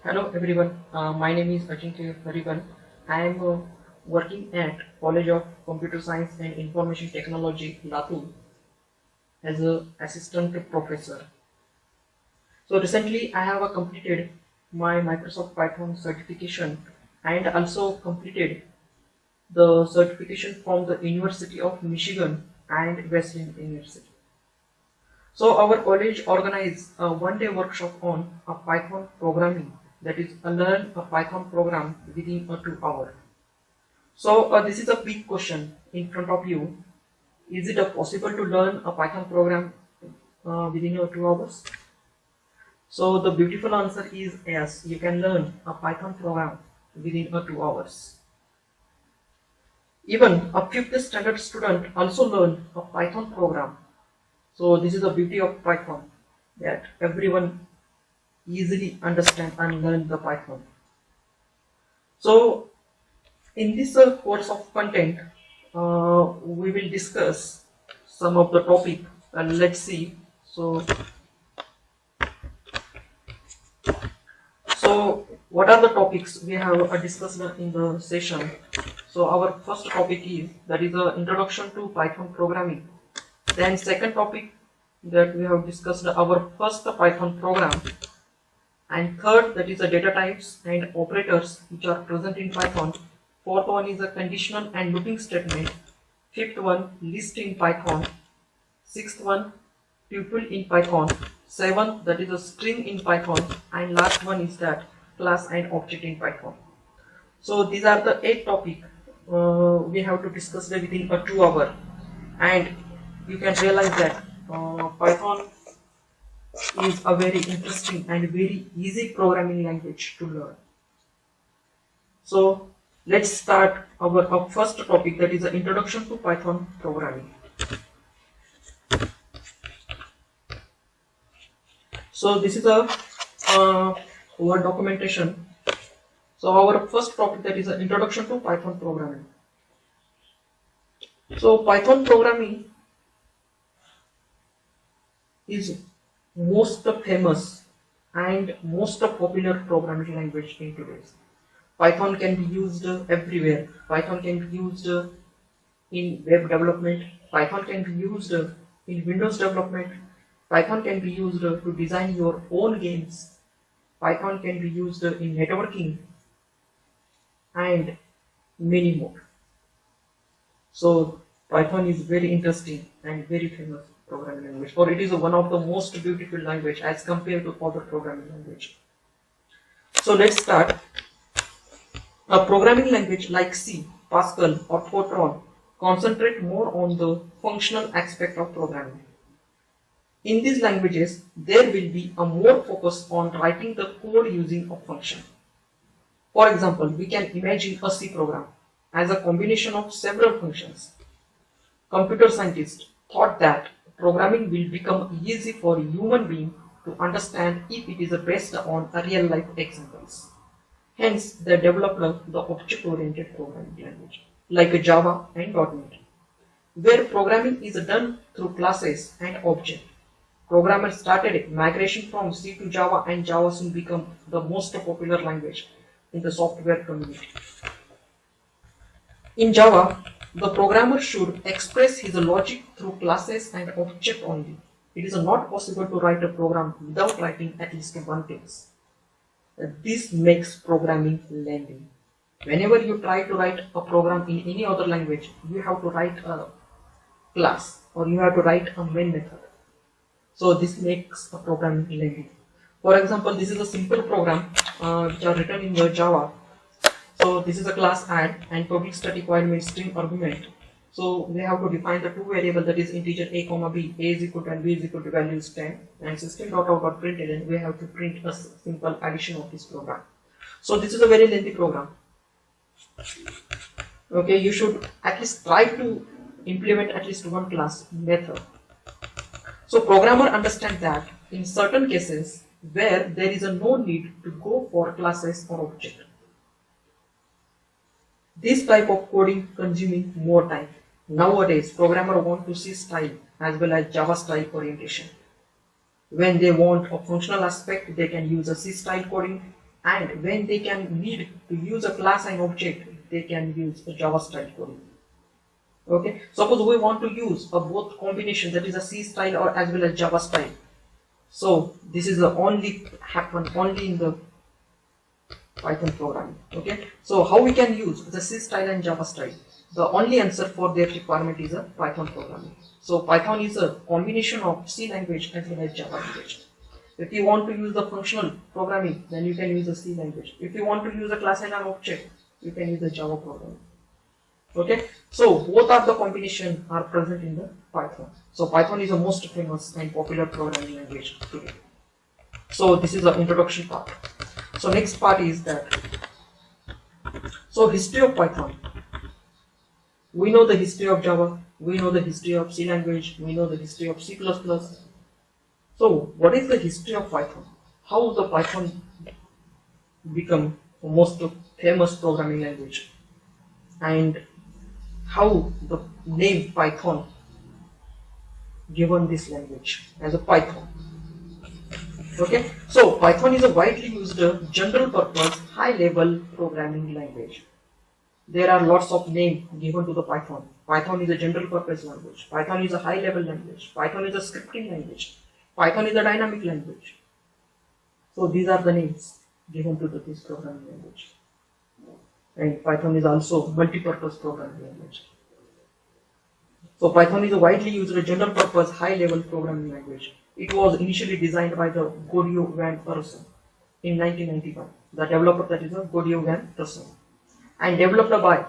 Hello everyone, my name is Ajinkya Hariban. I am working at College of Computer Science and Information Technology, Latur, as an assistant professor. So recently I have completed my Microsoft Python certification and also completed the certification from the University of Michigan and Wesleyan University. So our college organized a one-day workshop on a Python programming, that is, learn a Python program within a 2 hour. So this is a big question in front of you. Is it possible to learn a Python program within your 2 hours? So the beautiful answer is yes, you can learn a Python program within a 2 hours. Even a fifth standard student also learn a Python program. So this is the beauty of Python, that everyone easily understand and learn the Python. So in this course of content, we will discuss some of the topic and let's see. So what are the topics we have discussed in the session? So our first topic is that is the introduction to Python programming. Then second topic that we have discussed our first Python program. And third, that is the data types and operators which are present in Python. Fourth one is a conditional and looping statement. Fifth one, list in Python. Sixth one, tuple in Python. Seventh, that is a string in Python. And last one is that class and object in Python. So these are the 8 topics we have to discuss within a 2 hour. And you can realize that Python is a very interesting and very easy programming language to learn. So let's start our first topic, that is the introduction to Python programming. So this is a Word documentation. So our first topic, that is the introduction to Python programming. So Python programming is most famous and most popular programming language in today's. Python can be used everywhere. Python can be used in web development. Python can be used in Windows development. Python can be used to design your own games. Python can be used in networking and many more. So Python is very interesting and very famous programming language, or it is one of the most beautiful language as compared to other programming language. So let's start. A programming language like C, Pascal or Fortran concentrate more on the functional aspect of programming. In these languages, there will be a more focus on writing the code using a function. For example, we can imagine a C program as a combination of several functions. Computer scientists thought that programming will become easy for human beings to understand if it is based on real-life examples. Hence, they developed the object-oriented programming language like Java and .NET, where programming is done through classes and objects. Programmers started migration from C to Java, and Java soon became the most popular language in the software community. In Java, the programmer should express his logic through classes and objects only. It is not possible to write a program without writing at least one class. This makes programming lengthy. Whenever you try to write a program in any other language, you have to write a class or you have to write a main method. So this makes a program lengthy. For example, this is a simple program which are written in your Java. So this is a class add and public static void means string argument. So we have to define the two variables, that is integer a comma b, a is equal to and b is equal to values 10, and system.out.println, and we have to print a simple addition of this program. So this is a very lengthy program. Okay, you should at least try to implement at least one class method. So programmer understand that in certain cases where there is no need to go for classes or object, this type of coding consuming more time. Nowadays, programmers want to see style as well as Java style orientation. When they want a functional aspect, they can use a C style coding. and when they can need to use a class and object, they can use a Java style coding. Okay, suppose we want to use a both combination, that is a C style or as well as Java style. So this is the only happen only in the Python programming. Okay, so how we can use the C style and Java style? The only answer for their requirement is a Python programming. So Python is a combination of C language as well as Java language. If you want to use the functional programming, then you can use the C language. If you want to use a class and an object, you can use the Java programming. Okay, so both of the combination are present in the Python. So Python is the most famous and popular programming language today. So this is the introduction part. So next part is that, so history of Python. We know the history of Java, we know the history of C language, we know the history of C++. So what is the history of Python? How the Python become the most famous programming language? And how the name Python given this language as a Python. Okay, so Python is a widely used general purpose high level programming language. There are lots of names given to the Python. Python is a general purpose language. Python is a high level language. Python is a scripting language. Python is a dynamic language. So these are the names given to this programming language. And Python is also multi-purpose programming language. So Python is a widely used general purpose high level programming language. It was initially designed by the Godeo van Rossum in 1995. The developer, that is a Godeo van Rossum, and developed by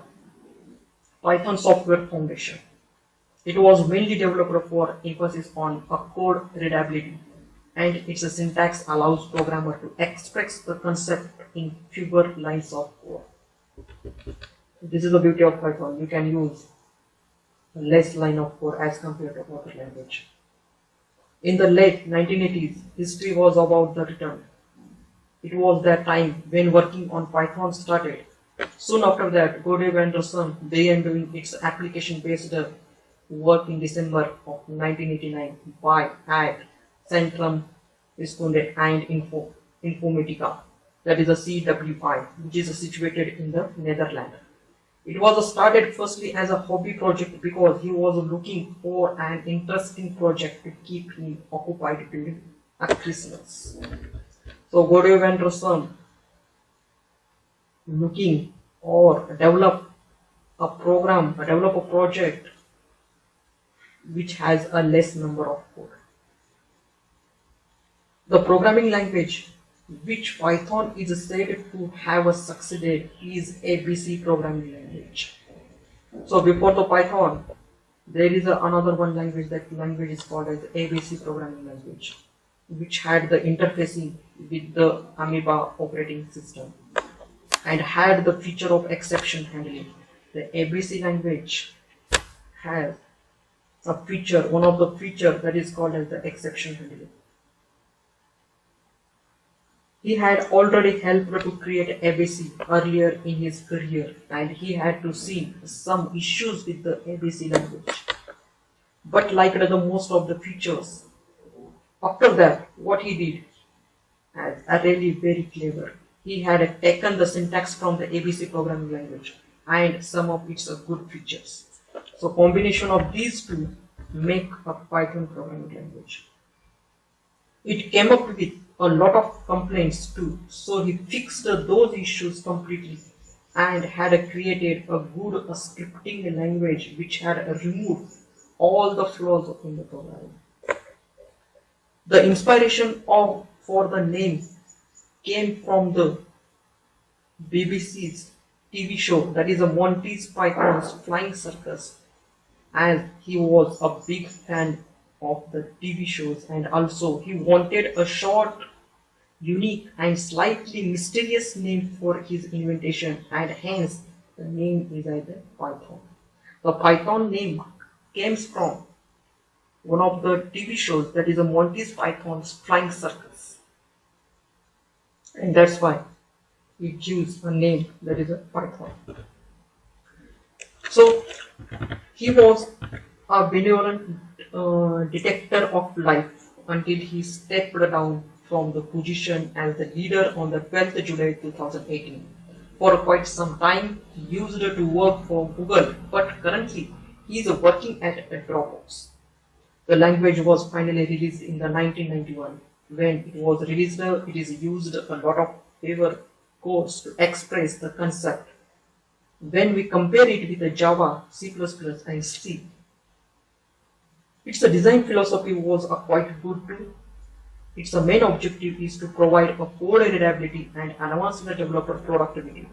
Python Software Foundation. It was mainly developed for emphasis on a code readability, and its syntax allows programmer to express the concept in fewer lines of code. This is the beauty of Python. You can use less line of code as compared to other language. In the late 1980s, history was about the return. It was that time when working on Python started. Soon after that, Godeo van Rossum began doing its application-based work in December of 1989 by at Centrum Wiskunde and Informatica, that is a CWI, which is situated in the Netherlands. It was started firstly as a hobby project because he was looking for an interesting project to keep him occupied during Christmas. So Godeo van Rossum looking or develop a program, develop a project which has a less number of code. The programming language which Python is said to have succeeded is ABC programming language. So before the Python, there is another one language. That language is called as ABC programming language, which had the interfacing with the Amoeba operating system and had the feature of exception handling. The ABC language has a feature, one of the feature that is called as the exception handling. He had already helped to create ABC earlier in his career, and he had to see some issues with the ABC language, but liked the most of the features. After that, what he did as a really very clever, he had taken the syntax from the ABC programming language and some of its good features. So combination of these two make a Python programming language. It came up with a lot of complaints too, so he fixed those issues completely and had created a good scripting language which had removed all the flaws in the programming. The inspiration for the name came from the BBC's TV show, that is a Monty Python's Flying Circus, as he was a big fan of the TV shows, and also he wanted a short, unique and slightly mysterious name for his invention, and hence the name is either Python. The Python name came from one of the TV shows, that is a Monty Python's Flying Circus, and that's why it gives a name that is a Python. So he was a benevolent detector of life until he stepped down from the position as the leader on the 12th July 2018. For quite some time, he used to work for Google, but currently he is working at a Dropbox. The language was finally released in the 1991. When it was released, it is used a lot of paper codes to express the concept. When we compare it with the Java, C++, and C, its design philosophy was quite good too. Its main objective is to provide a code readability and advance the developer productivity.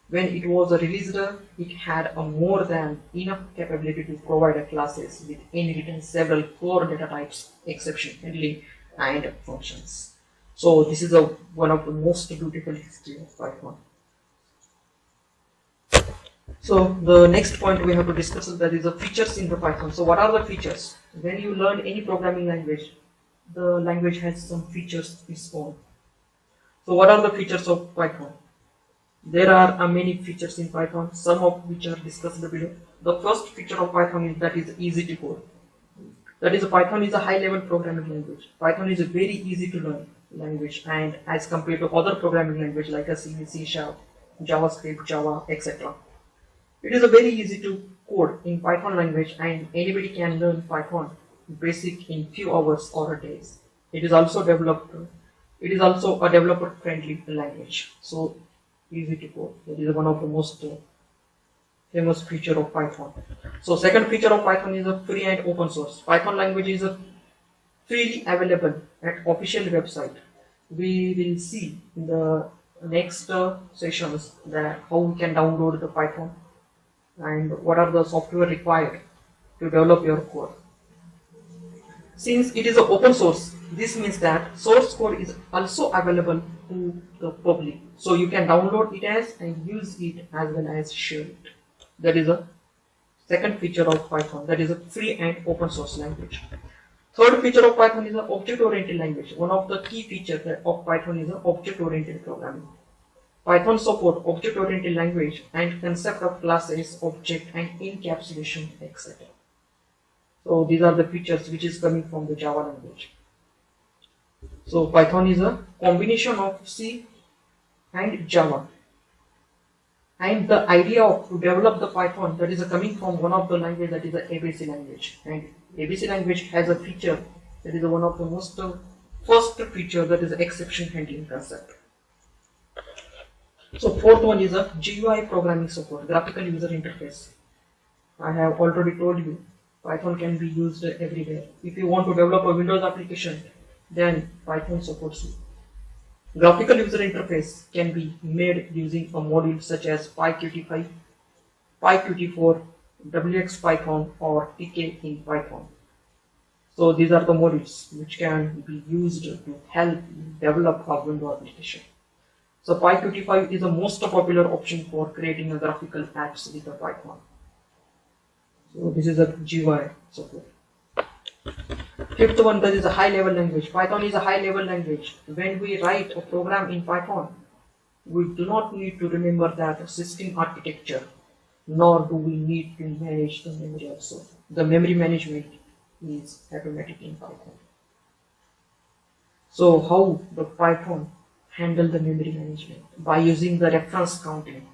When it was released, it had a more than enough capability to provide classes with inherent several core data types, exception handling, and functions. So this is one of the most beautiful history of Python. So the next point we have to discuss is that is the features in the Python. So what are the features? When you learn any programming language, the language has some features its own. So what are the features of Python? There are many features in Python, some of which are discussed below. The first feature of Python is that is easy to code. That is, Python is a high-level programming language. Python is a very easy to learn language, and as compared to other programming language like C, C#, JavaScript, Java, etc. It is a very easy to code in Python language, and anybody can learn Python basic in few hours or days. It is also a developer-friendly language. So easy to code. That is one of the most famous feature of Python. So second feature of Python is a free and open source. Python language is freely available at official website. We will see in the next sessions that how we can download the Python and what are the software required to develop your code. Since it is an open source, this means that source code is also available to the public. So you can download it as and use it as well as share it. That is a second feature of Python. That is a free and open source language. Third feature of Python is an object-oriented language. One of the key features of Python is an object-oriented programming. Python supports object-oriented language and concept of classes, object, and encapsulation, etc. So these are the features which is coming from the Java language. So Python is a combination of C and Java. And the idea of to develop the Python that is coming from one of the language that is the ABC language. And ABC language has a feature that is one of the most first feature that is exception handling concept. So fourth one is a GUI programming support, graphical user interface. I have already told you Python can be used everywhere. If you want to develop a Windows application, then Python supports you. Graphical user interface can be made using a module such as PyQt5, PyQt4, WXPython, or TK in Python. So these are the modules which can be used to help develop a Windows application. So PyQt5 is the most popular option for creating a graphical apps with a Python. So this is a GUI support. Fifth one, that is a high-level language. Python is a high-level language. When we write a program in Python, we do not need to remember that system architecture, nor do we need to manage the memory also. The memory management is automatic in Python. So how the Python handle the memory management? By using the reference counting.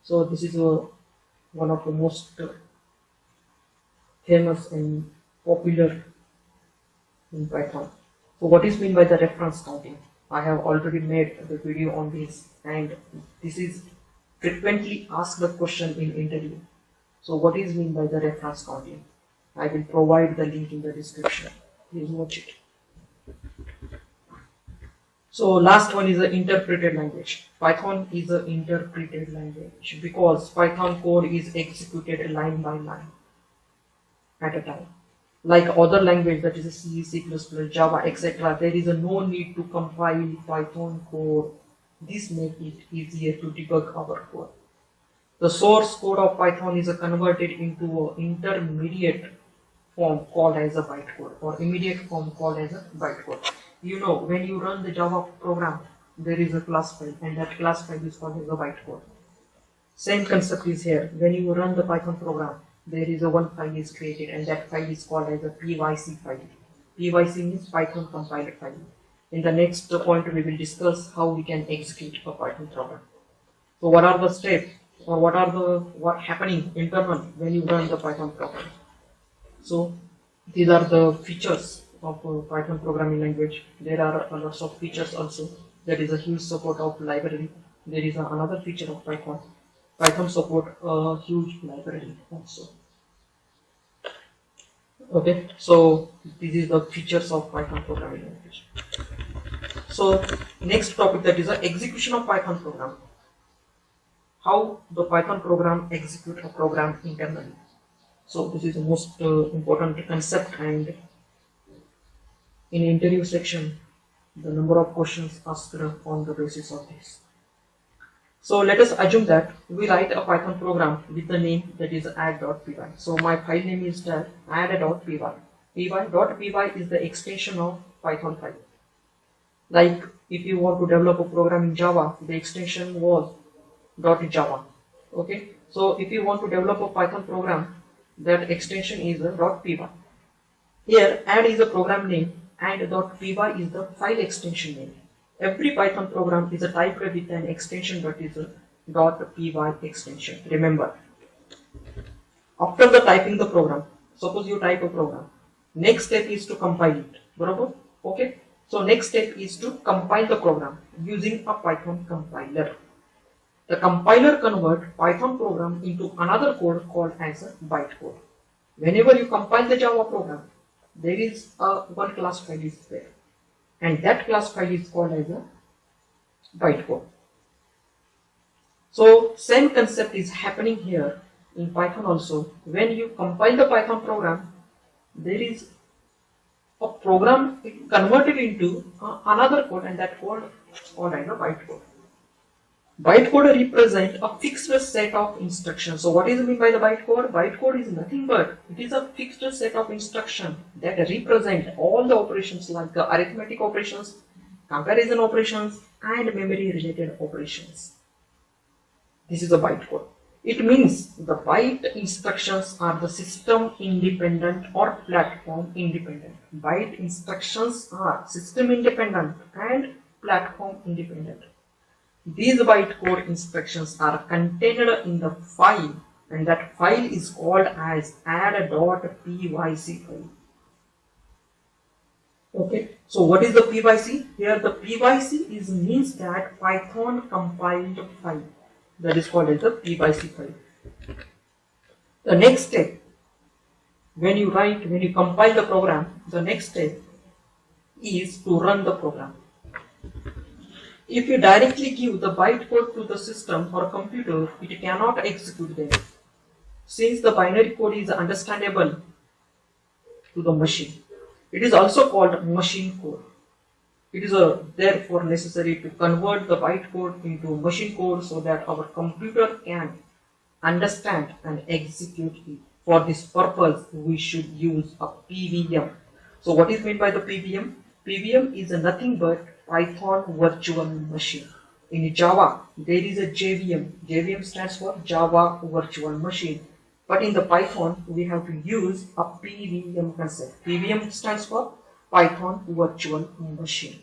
So this is one of the most famous and popular in Python. So what is meant by the reference counting? I have already made the video on this, and this is frequently asked the question in interview. So what is meant by the reference counting? I will provide the link in the description. Please watch it. So last one is the interpreted language. Python is an interpreted language because Python code is executed line by line at a time. Like other language that is C, C++, Java, etc. There is no need to compile Python code. This makes it easier to debug our code. The source code of Python is converted into an intermediate form called as a bytecode, or immediate form called as a bytecode. You know, when you run the Java program, there is a class file, and that class file is called as a bytecode. Same concept is here. When you run the Python program, there is a one file is created, and that file is called as a PYC file. PYC means Python compiled file. In the next point, we will discuss how we can execute a Python program. So what are the steps, or what happening internal when you run the Python program? So these are the features of Python programming language. There are lots of features also. There is a huge support of library. There is another feature of Python. Python support a huge library also. Okay, so this is the features of Python programming language. So next topic, that is the execution of Python program. How the Python program execute a program internally. So this is the most important concept, and in interview section, the number of questions asked on the basis of this. So let us assume that we write a Python program with the name that is add.py. So my file name is that add.py. py.py is the extension of Python file. Like if you want to develop a program in Java, the extension was .java. Okay, so if you want to develop a Python program, that extension is .py. Here add is a program name and .py is the file extension name. Every Python program is typed with an extension that is a .py extension. Remember, after the typing the program, suppose you type a program, next step is to compile it. Barabar? Okay. So next step is to compile the program using a Python compiler. The compiler converts Python program into another code called as a bytecode. Whenever you compile the Java program, there is one class file is there, and that class file is called as a bytecode. So same concept is happening here in Python also. When you compile the Python program, there is a program converted into another code, and that code is called as a bytecode. Bytecode represents a fixed set of instructions. So what is meant by the bytecode? Bytecode is nothing but it is a fixed set of instructions that represent all the operations like the arithmetic operations, comparison operations, and memory related operations. This is a bytecode. It means the byte instructions are the system independent or platform independent. Byte instructions are system independent and platform independent. These bytecode instructions are contained in the file, and that file is called as add.pyc file. Okay, so what is the pyc? Here the pyc means that Python compiled file. That is called as the pyc file. The next step, when you compile the program, the next step is to run the program. If you directly give the bytecode to the system or computer, it cannot execute them. Since the binary code is understandable to the machine, it is also called machine code. It is therefore necessary to convert the bytecode into machine code so that our computer can understand and execute it. For this purpose, we should use a PVM. So what is meant by the PVM? PVM is nothing but Python virtual machine. In Java, there is a JVM. JVM stands for Java Virtual Machine. But in the Python, we have to use a PVM concept. PVM stands for Python Virtual Machine.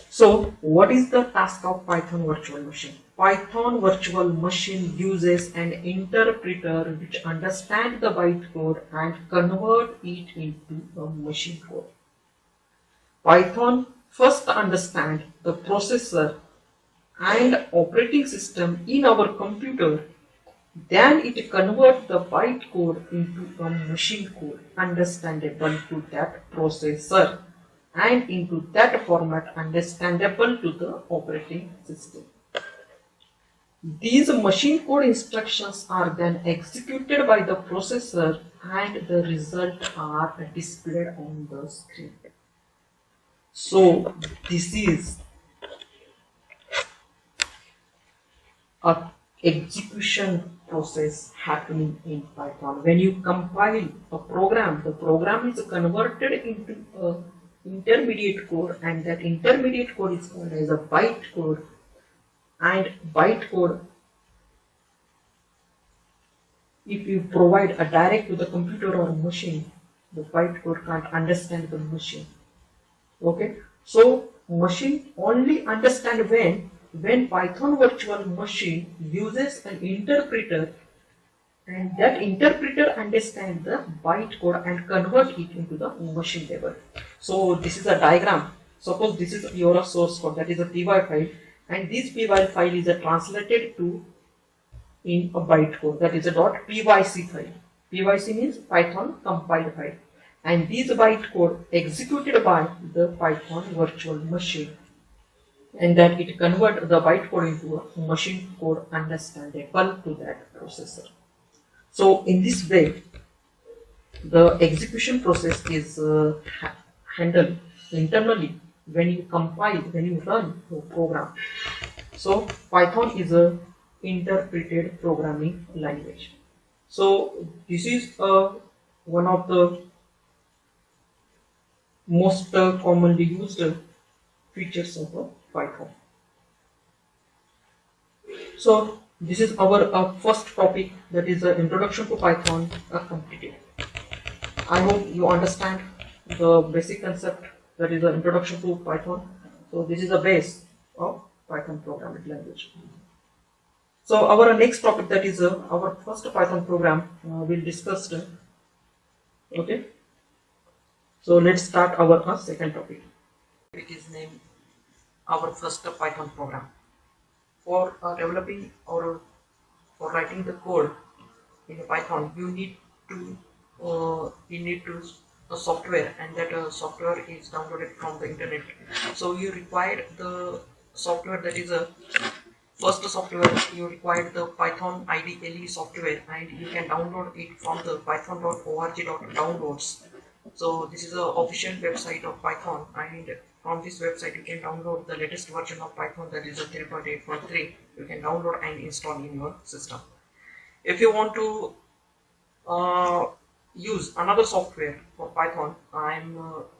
So, what is the task of Python Virtual Machine? Python Virtual Machine uses an interpreter which understands the bytecode and convert it into a machine code. Python first understands the processor and operating system in our computer, then it converts the bytecode into a machine code understandable to that processor and into that format understandable to the operating system. These machine code instructions are then executed by the processor and the results are displayed on the screen. So this is a execution process happening in Python. When you compile a program, the program is converted into a intermediate code, and that intermediate code is called as a bytecode. And bytecode, if you provide a direct to the computer or machine, The bytecode can't understand the machine. Okay, so machine only understand when Python virtual machine uses an interpreter, and that interpreter understands the bytecode and convert it into the machine level. So this is a diagram. Suppose this is your source code, that is a py file, and this py file is translated to in a bytecode, that is a .pyc file. Pyc means Python compiled file, and this bytecode executed by the Python virtual machine, and that it convert the bytecode into a machine code understandable to that processor. So in this way, the execution process is handled internally when you compile, when you run the program. So Python is a interpreted programming language. So this is one of the most commonly used features of Python. So this is our first topic, that is the introduction to Python completed. I hope you understand the basic concept, that is the introduction to Python. So this is the base of Python programming language. So our next topic, that is our first Python program, we'll discuss. Okay. So let's start our second topic. It is named our first Python program. For developing or for writing the code in Python, you need a software, and that software is downloaded from the internet. So you required the software, that is a first software. You required the Python IDLE software, and you can download it from the python.org.downloads. So this is the official website of Python, and from this website you can download the latest version of Python, that is a 3.8.3. You can download and install in your system. If you want to use another software for Python,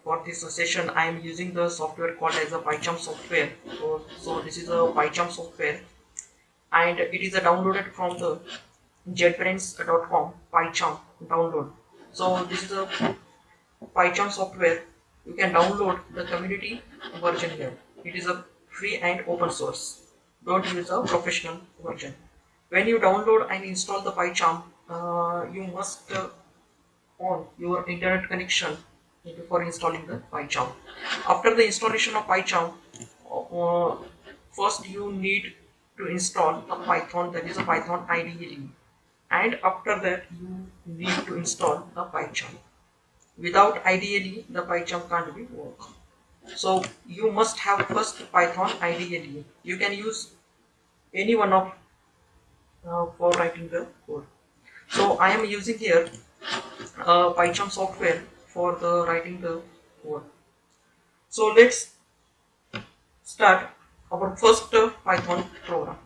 for this session I am using the software called as a PyCharm software. So this is a PyCharm software, and it is downloaded from the jetbrains.com PyCharm download. So this is a PyCharm software. You can download the community version here. It is a free and open source. Don't use a professional version. When you download and install the PyCharm, you must on your internet connection before installing the PyCharm. After the installation of PyCharm, first you need to install a Python, that is a Python IDE, and after that you need to install a PyCharm. Without IDE, the PyCharm can't be work. So you must have first Python IDE. You can use any one of for writing the code. So I am using here PyCharm software for the writing the code. So let's start our first Python program.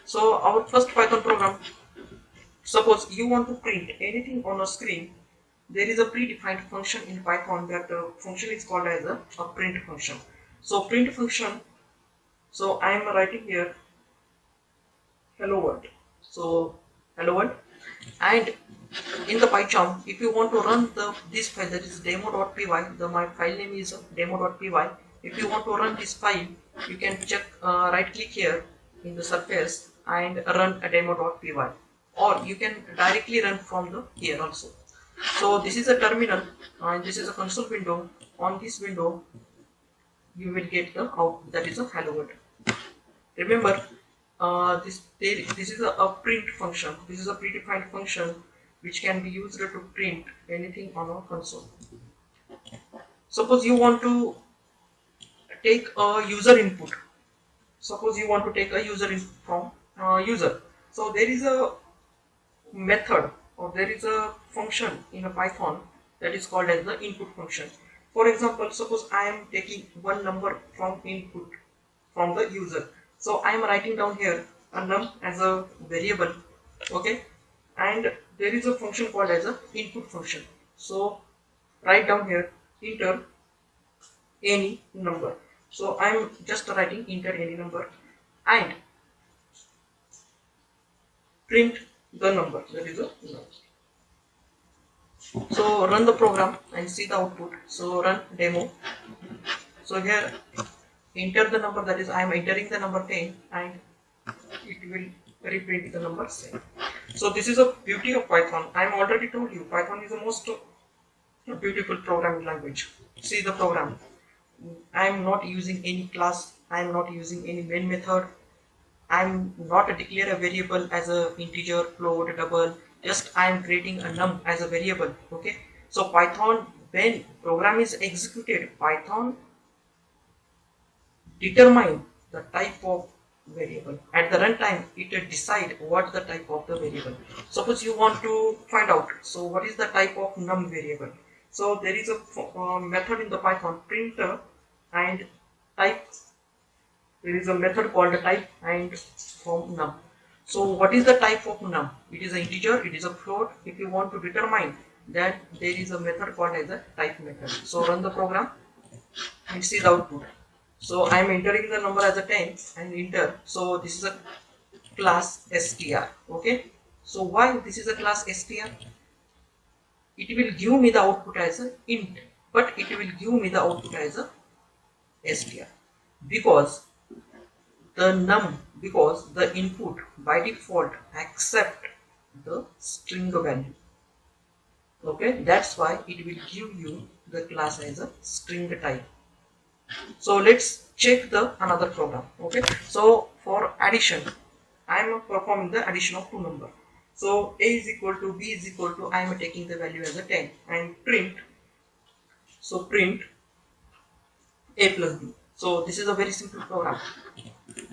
So our first Python program, suppose you want to print anything on a screen, there is a predefined function in Python. That function is called as a print function. So print function, so I am writing here hello world. So hello world, and in the PyCharm, if you want to run this file, that is demo.py, my file name is demo.py. If you want to run this file, you can check right click here in the surface and run a demo.py, or you can directly run from the here also. So this is a terminal, and this is a console window. On this window you will get the out, that is a hello world. Remember, this is a print function. This is a predefined function which can be used to print anything on a console. Suppose you want to take a user input. Suppose you want to take a user input from user. So there is a method, or there is a function in a Python that is called as the input function. For example, suppose I am taking one number from input from the user. So I am writing down here a num as a variable, okay, and there is a function called as a input function. So write down here enter any number. So I am just writing enter any number and print the number, that is a number. So run the program and see the output. So run demo. So here enter the number, that is I am entering the number 10 and it will reprint the number 7. So this is a beauty of Python. I am already told you Python is the most beautiful programming language. See the program. I am not using any class. I am not using any main method. I am not declare a variable as a integer, float, double. Just I am creating a num as a variable. Okay. So Python, when program is executed, Python determine the type of variable. At the runtime, it will decide what the type of the variable. Suppose you want to find out, so what is the type of num variable? So there is a method in the Python printer and type. There is a method called type and from num. So what is the type of num? It is an integer, it is a float. If you want to determine that, there is a method called as a type method. So run the program and see the output. So I am entering the number as a 10 and enter. So this is a class str. Okay. So why this is a class str? It will give me the output as a int, but it will give me the output as a str because because the input by default accept the string value. Okay, that's why it will give you the class as a string type. So let's check the another program. Okay, so for addition, I am performing the addition of two numbers. So a is equal to b is equal to, I am taking the value as a 10 and print. So print a plus b. So this is a very simple program.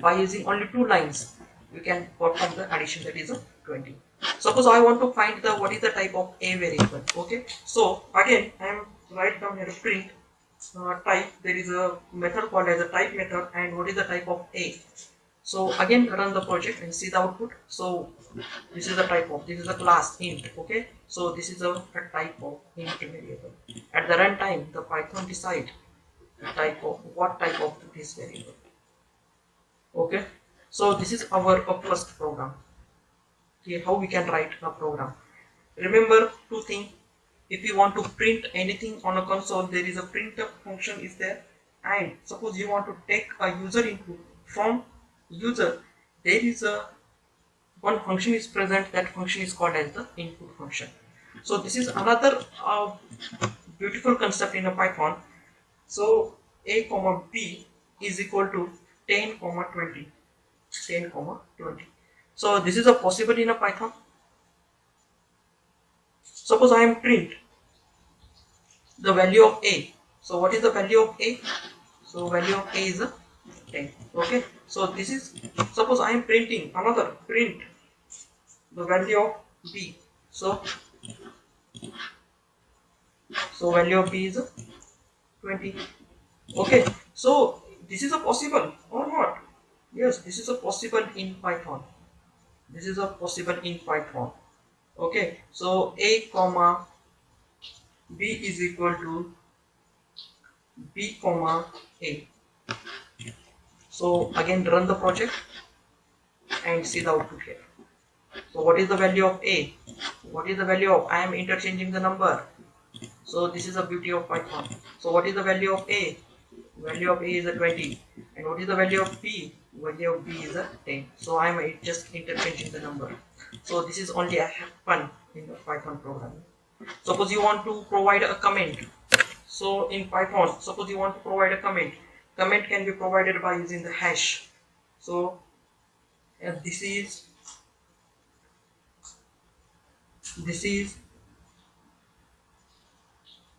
By using only two lines, we can perform the addition, that is a 20. Suppose I want to find the what is the type of a variable. Okay, so again I am write down here print type. There is a method called as a type method, and what is the type of a. So again run the project and see the output. So this is the type of, this is a class int. Okay, so this is a type of int variable. At the runtime, the Python decide the type of what type of this variable. Okay, so this is our first program. Okay, how we can write a program. Remember two things. If you want to print anything on a console, there is a printf function is there, and suppose you want to take a user input from user, there is a one function is present, that function is called as the input function. So this is another beautiful concept in a Python. So a comma b is equal to 10 comma 20, 10 comma 20. So this is a possible in a Python. Suppose I am print the value of a. So what is the value of a? So value of a is a 10. Okay, so this is, suppose I am printing another print the value of b. So value of b is a 20. Okay, so this is a possible or not? Yes, this is a possible in Python. This is a possible in Python. Okay, so a comma b is equal to b comma a. So again run the project and see the output here. So what is the value of a? What is the value of, I am interchanging the number. So this is the beauty of Python. So what is the value of a? Value of a is a 20. And what is the value of b? Value of b is a 10. So I am just interchanging the number. So this is only a fun in the Python programming. Suppose you want to provide a comment. So in Python, suppose you want to provide a comment. Comment can be provided by using the hash. So this is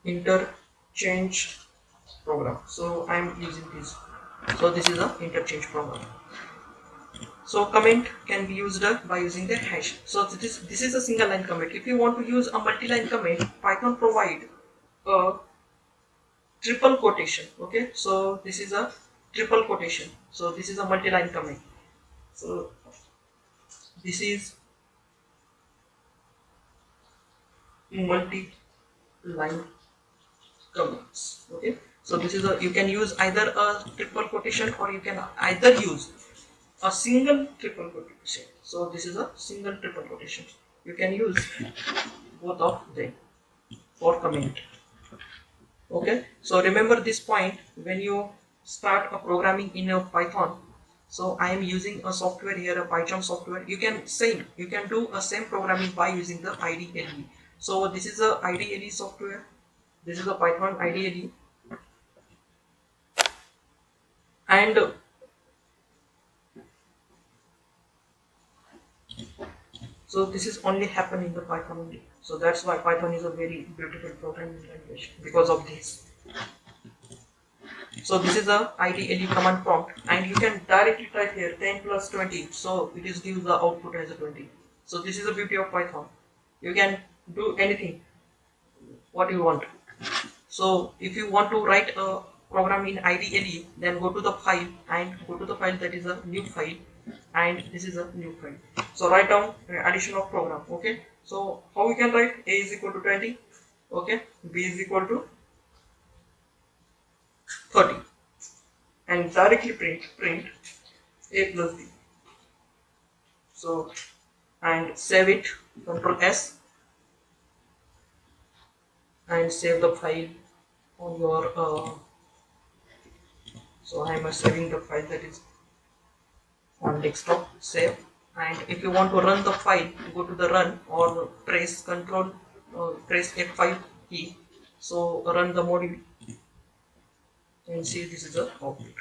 interchange program. So I am using this. So this is a interchange program. So comment can be used by using the hash. So this is a single line comment. If you want to use a multi-line comment, Python provide a triple quotation. Okay, so this is a triple quotation. So this is a multi-line comment. So this is multi-line comments. Okay, so this is a, you can use either a triple quotation or you can either use a single triple quotation. So this is a single triple quotation. You can use both of them. for comment. Okay, so remember this point when you start a programming in a Python. So I am using a software here, a Python software. You can do a same programming by using the IDLE. So this is a IDLE software. This is a Python IDLE, and so this is only happen in the Python only. So that's why Python is a very beautiful programming language because of this. So this is a IDLE command prompt, and you can directly type here 10 plus 20. So it is gives the output as a 20. So this is the beauty of Python. You can do anything what you want. So if you want to write a program in IDLE, then go to the file and go to the file that is a new file, and this is a new file. So write down addition of program. Okay. So how we can write a is equal to 20. Okay. B is equal to 30, and directly print a plus b. So and save it, Control S, and save the file on your. So I am saving the file that is on desktop. Save, and if you want to run the file, go to the run or press Control, press F5 key. So run the module and see this is the output.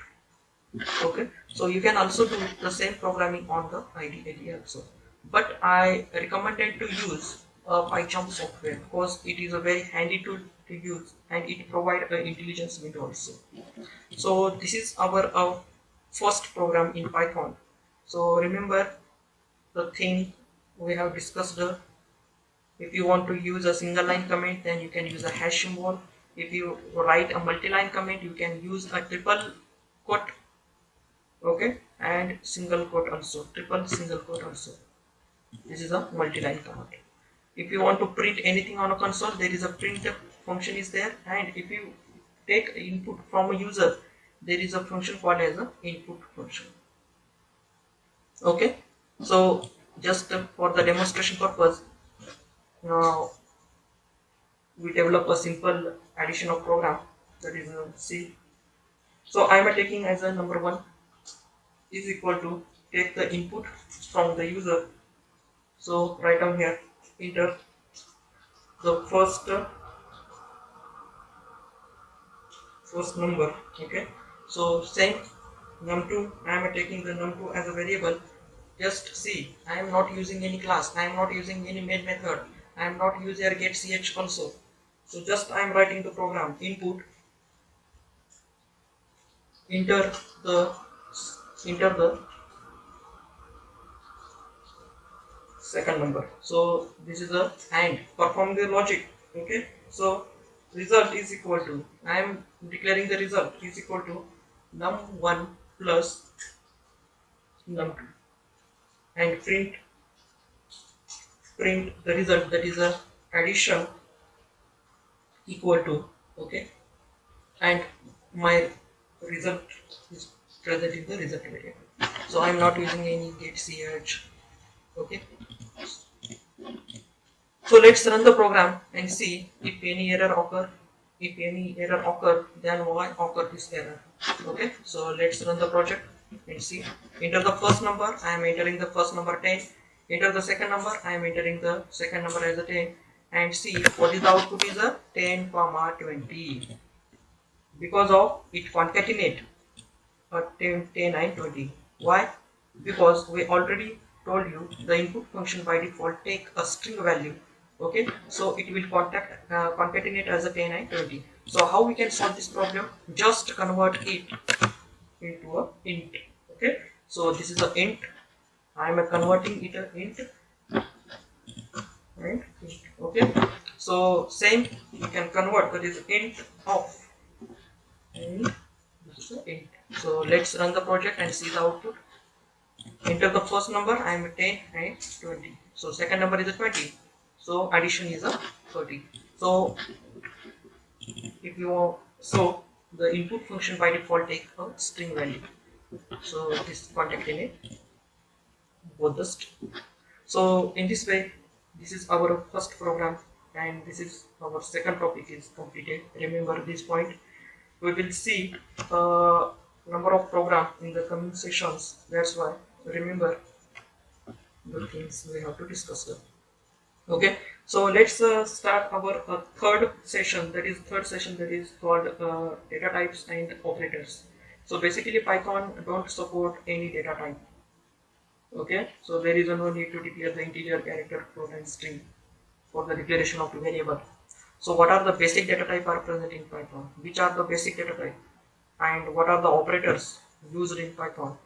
Okay, so you can also do the same programming on the IDE also, but I recommended to use a Python software because it is a very handy tool to use and it provides an intelligence window also. So this is our first program in Python. So remember the thing we have discussed. If you want to use a single line comment, then you can use a hash symbol. If you write a multi-line comment, you can use a triple quote. Okay, and single quote also, triple single quote also. This is a multi-line command. If you want to print anything on a console, there is a print function is there, and if you take input from a user, there is a function called as a input function. Okay, so just for the demonstration purpose, now we develop a simple addition of program, that is a C. So I am taking as a number one is equal to take the input from the user. So write down here, enter the first number. Okay, so same num2, I am taking the num2 as a variable. Just see, I am not using any class, I am not using any main method, I am not using get ch console. So just I am writing the program input, enter the second number. So this is a and perform the logic. Okay, so result is equal to, I am declaring the result is equal to num1 plus num2, and print the result, that is a addition equal to. Okay, and my result is present in the result variable. So I am not using any get ch. Okay, so let's run the program and see if any error occur. If any error occur, then why occur this error. Okay, so let's run the project and see. Enter the first number, I am entering the first number 10. Enter the second number, I am entering the second number as a 10, and see what is the output is a 10, 20. Because of it concatenate 10, 10 and 20. Why? Because we already told you the input function by default take a string value. Okay, so it will concatenate as a 10 and 20. So how we can solve this problem? Just convert it into a int. Okay, so this is a int. I am converting it a int. Right? Okay, so same you can convert, that is int of, and this is a int. So let's run the project and see the output. Enter the first number, I am 10 and 20. So second number is a 20. So addition is a 30. So if you want, so the input function by default take a string value. So this concatenate both the string. So in this way, this is our first program. and this is our second topic is completed. Remember this point. We will see number of program in the coming sessions. That's why remember the things we have to discuss them. Okay, so let's start our third session. That is called data types and operators. So basically, Python don't support any data type. Okay, so there is no need to declare the integer, character, float, and string for the declaration of the variable. So what are the basic data type are present in Python? Which are the basic data type? And what are the operators used in Python?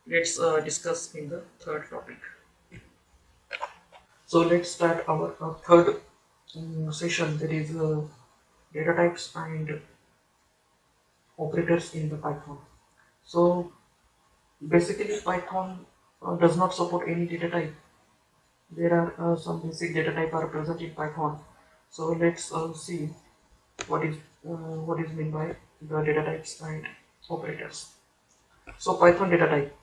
Let's discuss in the third topic. So let's start our third session, that is data types and operators in the Python. So basically Python does not support any data type. There are some basic data type are present in Python. So let's see what is meant by the data types and operators. So Python data type.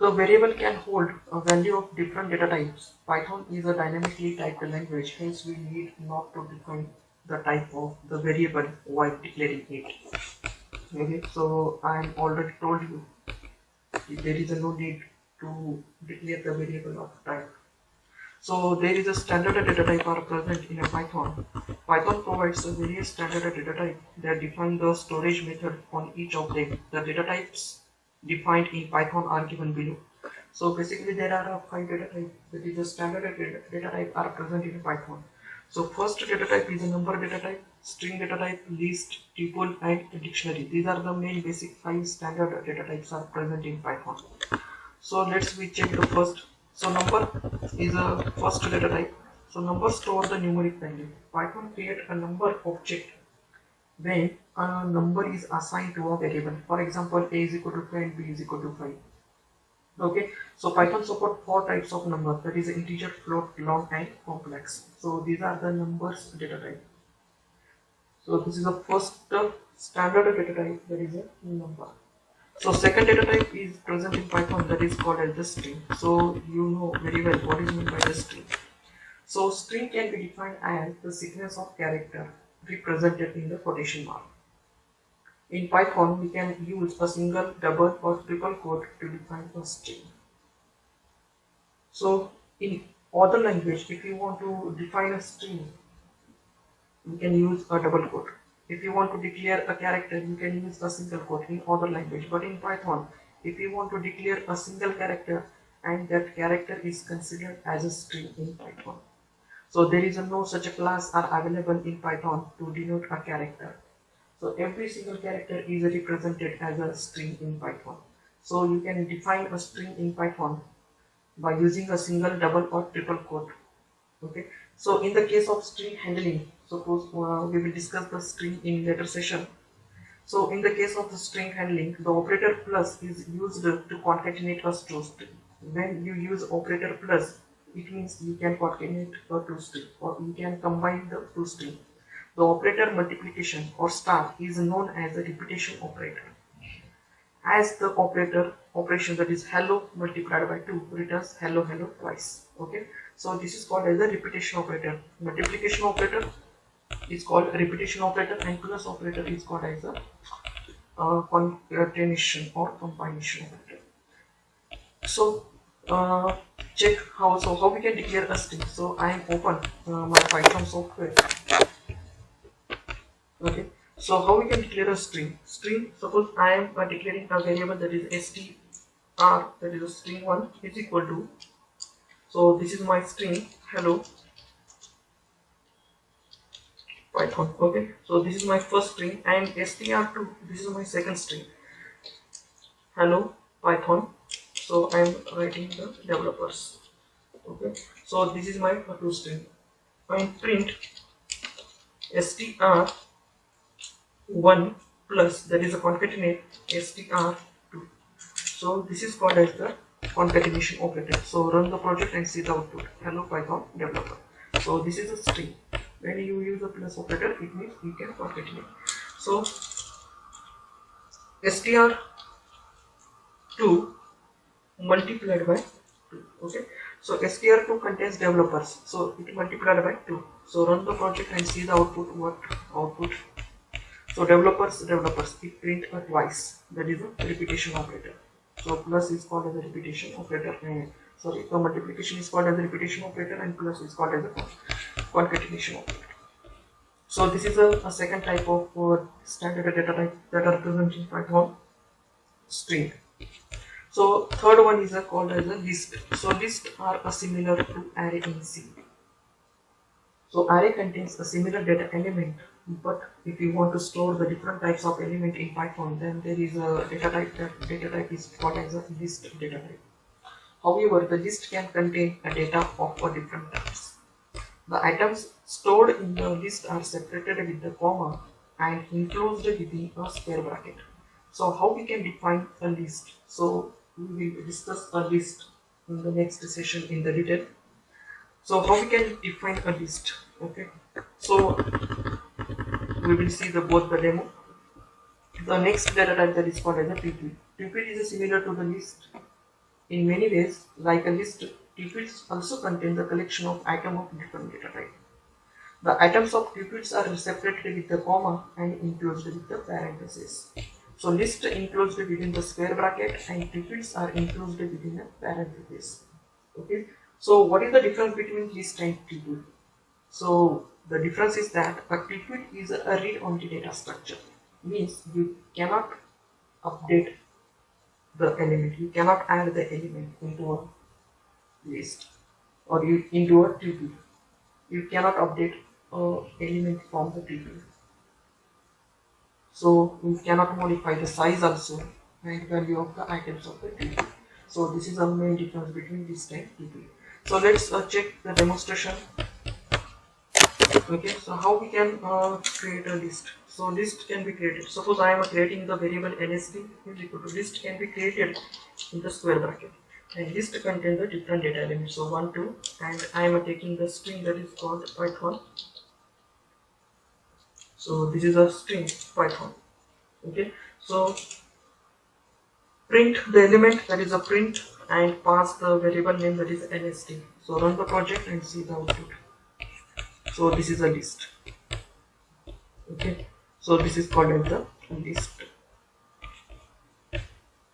The variable can hold a value of different data types. Python is a dynamically typed language, hence we need not to define the type of the variable while declaring it. Okay, so I am already told you there is no need to declare the variable of type. So there is a standard data type are present in a Python. Python provides a various standard data type that define the storage method on each of them. The data types defined in Python are given below. So basically there are five data types, that is the standard data type are present in Python. So first data type is a number data type, string data type, list, tuple, and dictionary. These are the main basic five standard data types are present in Python. So we check the first. So number is a first data type. So number store the numeric value. Python create a number object when a number is assigned to a variable. For example, a is equal to 5 and b is equal to 5. Okay, so Python support four types of number, that is integer, float, long, and complex. So these are the numbers data type. So this is the first standard data type, that is a number. So second data type is present in Python, that is called as the string. So you know very well what is meant by the string. So string can be defined as the sequence of character represented in the quotation mark. In Python, we can use a single, double, or triple quote to define a string. So in other language, if you want to define a string, you can use a double quote. If you want to declare a character, you can use a single quote in other language. But in Python, if you want to declare a single character and that character is considered as a string in Python. So there is no such a class are available in Python to denote a character. So every single character is represented as a string in Python. So you can define a string in Python by using a single, double, or triple quote. Okay, so in the case of string handling, suppose we will discuss the string in later session. So in the case of the string handling, the operator plus is used to concatenate a two string. When you use operator plus, it means you can concatenate a two string or you can combine the two string. The operator multiplication or star is known as a repetition operator, as the operation, that is hello multiplied by 2 returns hello twice. Okay, so this is called as a repetition operator. Multiplication operator is called repetition operator and plus operator is called as a concatenation or combination operator. So check how we can declare a string. So I am open my Python software. Okay, so how we can declare a string? String, suppose I am declaring a variable that is str, that is a string 1 is equal to, so this is my string hello Python. Okay, so this is my first string, and str2, this is my second string hello Python. So I am writing the developers. Okay, so this is my two string, and print str1 plus, that is a concatenate str2. So this is called as the concatenation operator. So run the project and see the output. Hello Python developer. So this is a string. When you use a plus operator, it means you can concatenate. So str2 multiplied by 2. Okay. So str2 contains developers, so it multiplied by 2. So run the project and see the output. What output? So developers, it print twice. That is a repetition operator. So plus is called as a repetition operator, and sorry, the multiplication is called as a repetition operator, and plus is called as a concatenation operator. So this is a second type of standard data type that are present in Python string. So third one is called as a list. So list are similar to array in C. So array contains a similar data element, but if you want to store the different types of element in Python, then there is a data type. That data type is called as a list data type. However, the list can contain a data of a different types. The items stored in the list are separated with the comma and enclosed within a square bracket. So how we can define a list? So we will discuss a list in the next session in the detail. So how we can define a list? Okay. So we will see both the demo. The next data type that is called as a tuple. Tuple is similar to the list in many ways. Like a list, tuples also contain the collection of items of different data type. The items of tuples are separated with the comma and enclosed with the parenthesis. So list enclosed within the square bracket and tuples are enclosed within a parenthesis. Okay. So what is the difference between list and tuple? So the difference is that a tuple is a read-only data structure. Means you cannot update the element. You cannot add the element into a list or into a tuple. You cannot update a element from the tuple. So you cannot modify the size also and value of the items of the tuple. So this is the main difference between list and tuple. So let's check the demonstration. Okay, so how we can create a list? So list can be created. Suppose I am creating the variable lsd is equal to list can be created in the square bracket, and list contains the different data elements. So 1, 2, and I am taking the string that is called Python. So this is a string Python. Okay, so print the element that is a print and pass the variable name that is lsd. So run the project and see the output. So this is a list. Okay, so this is called as the list.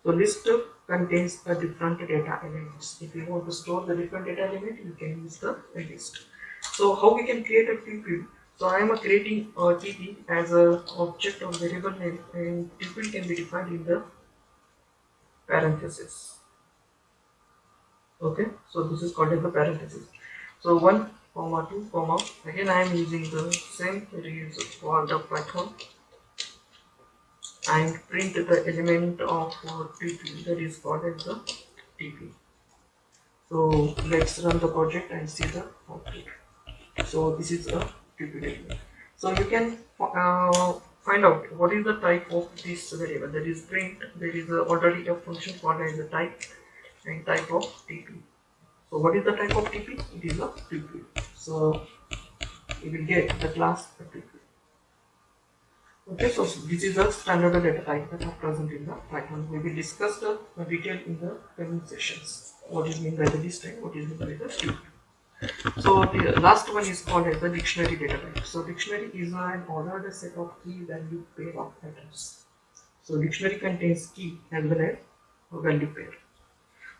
So list contains a different data elements. If you want to store the different data element, you can use the list. So how we can create a tuple? So I am creating a TP as a object of variable name, and tuple can be defined in the parenthesis. Okay, so this is called as the parenthesis. So 1, 2, again I am using the same reuse for the Python and print the element of TP that is called as the TP. So let's run the project and see the output. So this is a TP element. So you can find out what is the type of this variable, that is print. There is already a function called as a type and type of TP. So what is the type of TP? It is a tuple. So you will get the class tuple. Okay, so this is a standard data type that are present in the Python. We will discuss the detail in the coming sessions. What is meant by the list and what is meant by the tuple. So the last one is called as the dictionary data type. So dictionary is an ordered set of key value pair of items. So dictionary contains key as well as a value pair.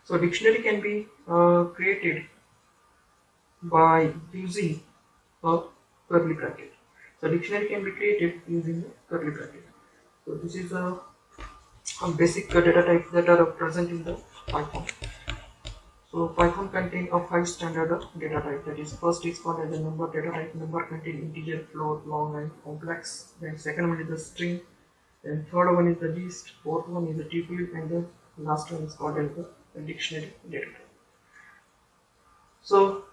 So dictionary can be created by using a curly bracket. So dictionary can be created using a curly bracket. So this is a basic data types that are present in the Python. So Python contains a 5 standard data type. That is, first is called as a number data type. Number contains integer, float, long, and complex. Then second one is the string. Then third one is the list. Fourth one is the tuple, and the last one is called as the dictionary data type. So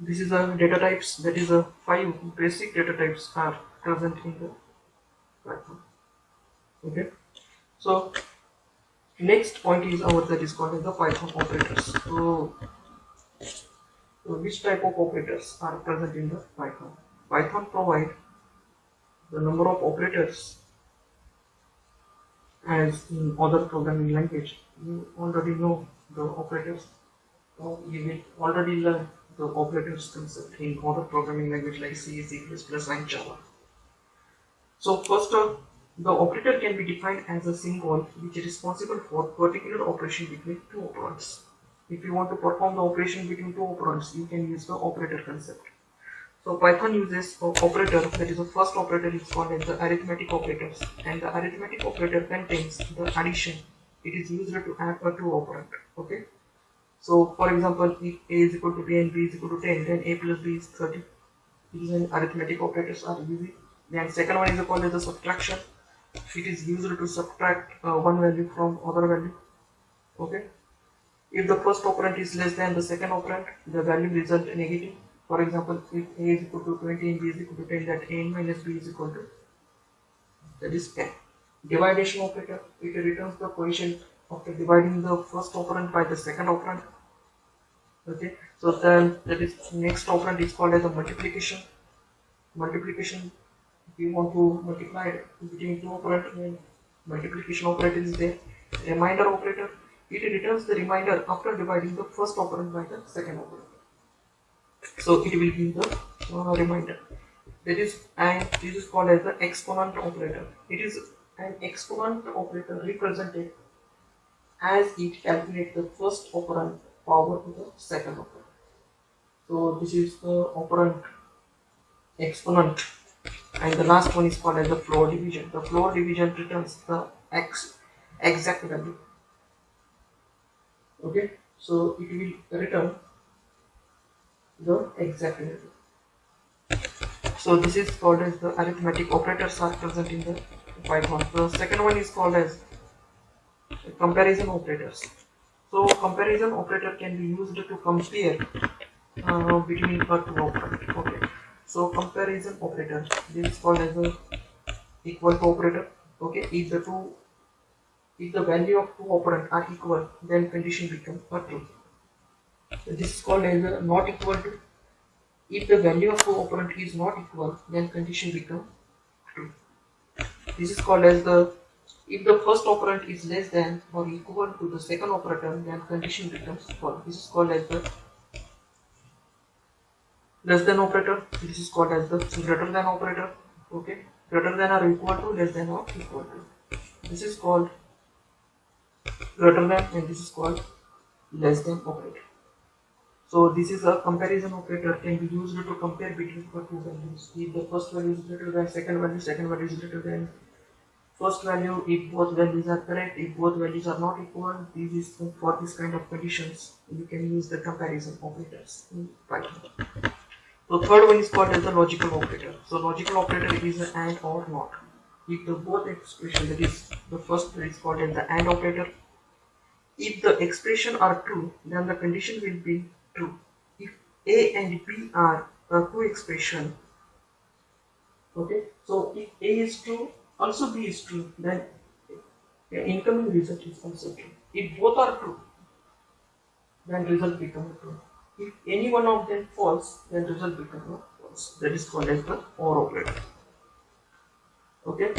this is a data types. That is a 5 basic data types are present in the Python. Okay. So next point is our that is called as the Python operators. So which type of operators are present in the Python? Python provide the number of operators as in other programming language. You already know the operators. You will already learn the operators concept in other programming language like C, C++, and Java. So first, the operator can be defined as a symbol which is responsible for particular operation between two operands. If you want to perform the operation between two operands, you can use the operator concept. So Python uses operator, that is the first operator is called as the arithmetic operators, and the arithmetic operator contains the addition. It is used to add a two operand. Okay. So for example, if a is equal to b and b is equal to 10, then a plus b is 30. These are arithmetic operators are easy. Then second one is called as the subtraction. It is used to subtract one value from other value. Okay. If the first operand is less than the second operand, the value result negative. For example, if a is equal to 20 and b is equal to 10, that a minus b is equal to, that is 10. Dividation operator, it returns the coefficient after dividing the first operand by the second operand. Okay, so then that is next operand is called as a multiplication. Multiplication, if you want to multiply between two operands, then multiplication operator is there. Remainder operator, it returns the remainder after dividing the first operand by the second operand. So it will give the remainder. That is, and this is called as the exponent operator. It is an exponent operator represented as it calculates the first operand power to the second operand. So this is the operand exponent, and the last one is called as the floor division. The floor division returns the exact value. Okay, so it will return the exact value. So this is called as the arithmetic operators are present in the Python. The second one is called as comparison operators. So comparison operator can be used to compare between a two operators. Okay. So comparison operator, this is called as a equal to operator. Okay. If the value of two operands are equal, then condition becomes a true. So this is called as a not equal to. If the value of two operand is not equal, then condition becomes true. This is called as the, if the first operand is less than or equal to the second operator, then condition becomes false. This is called as the less than operator. This is called as the greater than operator. Okay, greater than or equal to, less than or equal to. This is called greater than, and this is called less than operator. So this is a comparison operator can be used to compare between two values. If the first value is greater than second value is greater than first value, if both values are correct, if both values are not equal, this is for this kind of conditions, you can use the comparison operators in Python. So third one is called as the logical operator. So logical operator is an and or not. If the both expression, that is the first is called as the and operator. If the expression are true, then the condition will be true. If A and B are two expression, okay, so if A is true, also B is true, then the incoming result is also true. If both are true, then result becomes true. If any one of them false, then result becomes false. That is called as the OR operator. Okay,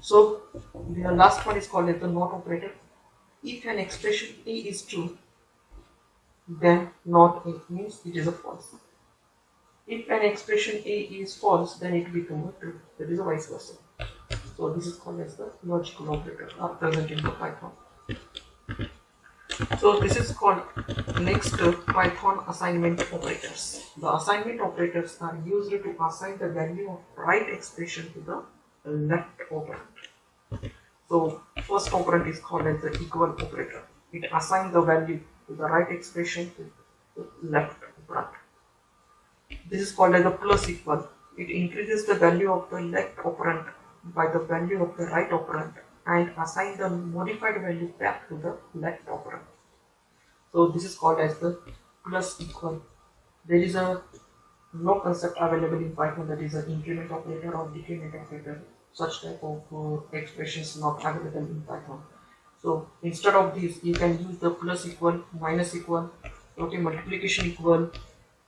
so the last one is called as the NOT operator. If an expression A is true, then not A means it is a false. If an expression A is false, then it becomes a true. That is a vice versa. So this is called as the logical operator are present in the Python. So this is called next Python assignment operators. The assignment operators are used to assign the value of right expression to the left operand. So first operand is called as the equal operator. It assigns the value to the right expression to the left operand. This is called as a plus equal. It increases the value of the left operand by the value of the right operand and assign the modified value back to the left operand. So this is called as the plus equal. There is a no concept available in Python, that is an increment operator or decrement operator. Such type of expressions not available in Python. So instead of this, you can use the plus equal, minus equal, okay, multiplication equal,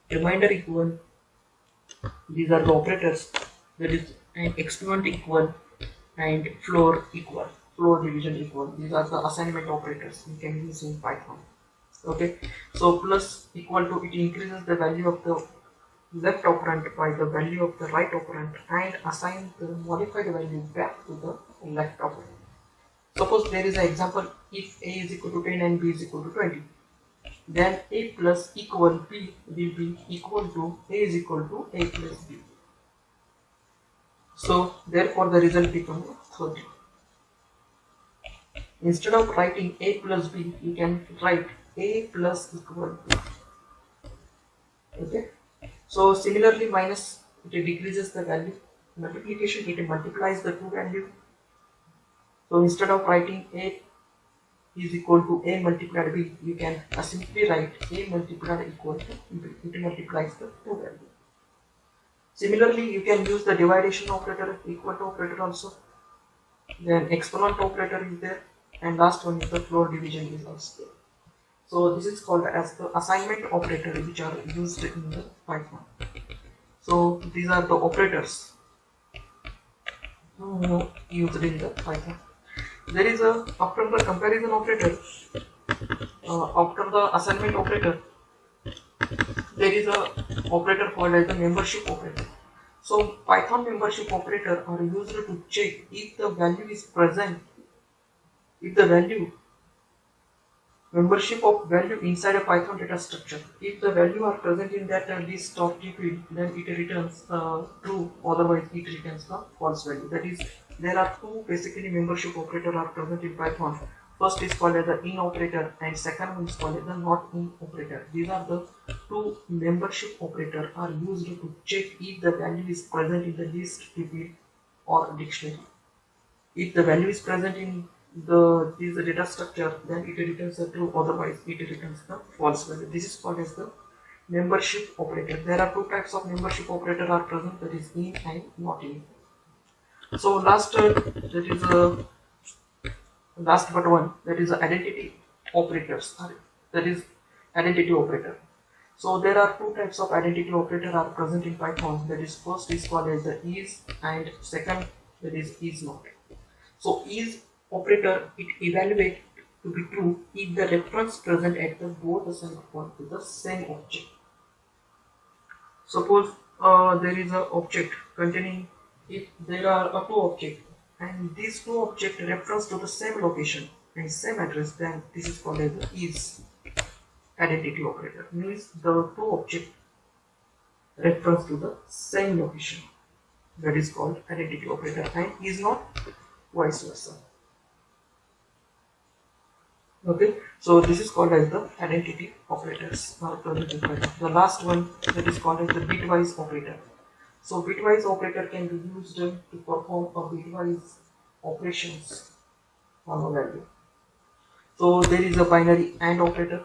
remainder equal. These are the operators. That is an exponent equal and floor equal, floor division equal. These are the assignment operators we can use in Python. Okay, so plus equal to, it increases the value of the left operand by the value of the right operand and assign the modified value back to the left operand. Suppose there is an example, if a is equal to 10 and b is equal to 20, then a plus equal b will be equal to a is equal to a plus b. So therefore the result becomes 30. Instead of writing a plus b, you can write a plus equal to. Okay. So similarly, minus, it decreases the value. Multiplication, it multiplies the two value. So instead of writing a is equal to a multiplied b, you can simply write a multiplied equal to b. It multiplies the two value. Similarly, you can use the division operator, equal to operator also. Then exponent operator is there, and last one is the floor division is also there. So this is called as the assignment operator, which are used in the Python. So these are the operators used in the Python. There is a, after the comparison operator, after the assignment operator, there is a operator called as the membership operator. So Python membership operator are used to check if the value is present, if the value membership of value inside a Python data structure. If the value are present in that list of field, then it returns true, otherwise it returns the false value. That is, there are two basically membership operator are present in Python. First is called as the in operator and second one is called as the not in operator. These are the two membership operator are used to check if the value is present in the list, field or dictionary. If the value is present in this data structure, then it returns a true, otherwise it returns the false value. This is called as the membership operator. There are two types of membership operator are present, that is in and not in. So last but one, that is identity operators, that is identity operator. So there are two types of identity operator are present in Python, that is first is called as the is and second that is not. So is operator, it evaluates to be true if the reference present at the both assigned point to the same object. Suppose there is an object containing, if there are two objects and these two objects reference to the same location and same address, then this is called as the is identity operator. Means the two objects reference to the same location. That is called identity operator, and is not vice versa. Okay, so this is called as the identity operators. The last one, that is called as the bitwise operator. So bitwise operator can be used to perform a bitwise operations on a value. So there is a binary AND operator,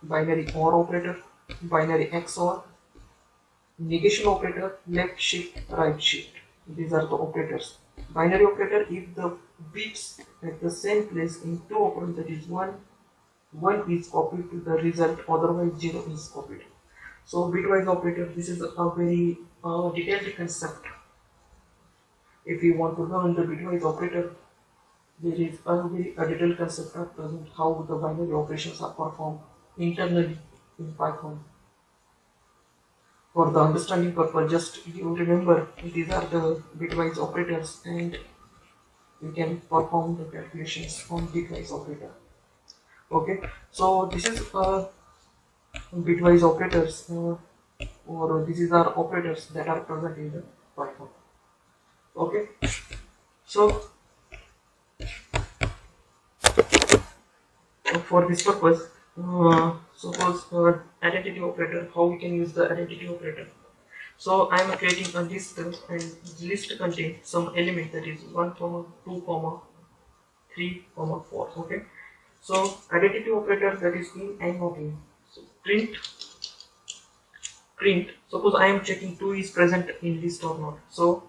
binary OR operator, binary XOR, negation operator, left shift, right shift. These are the operators. Binary operator, if the bits at the same place in two operands, that is one is copied to the result, otherwise 0 is copied. So bitwise operator, this is a very detailed concept. If you want to learn the bitwise operator, there is a very detailed concept at present how the binary operations are performed internally in Python. For the understanding purpose, just you remember these are the bitwise operators and you can perform the calculations on bitwise operator. Okay, so this is bitwise operators, or this is our operators that are present in the Python. Okay, so for this purpose, suppose identity operator, how we can use the identity operator. So I am creating a list, and list contains some element, that is 1, 2, 3, 4. Okay, so identity operator, that is in and not in. So print. Suppose I am checking 2 is present in list or not. So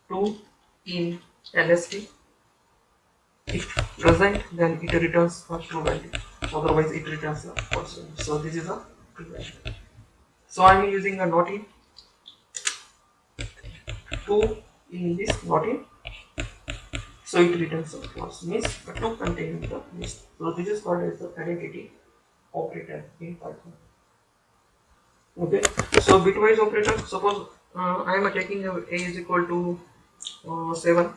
2 in LST, if present, then it returns a true value, otherwise it returns a false value. So this is a true value. So I am using a not in, 2 in list, not in, so it returns a false, means a 2 contained in the list. So this is called as the identity operator in Python. Okay, so bitwise operator, suppose I am taking a is equal to 7,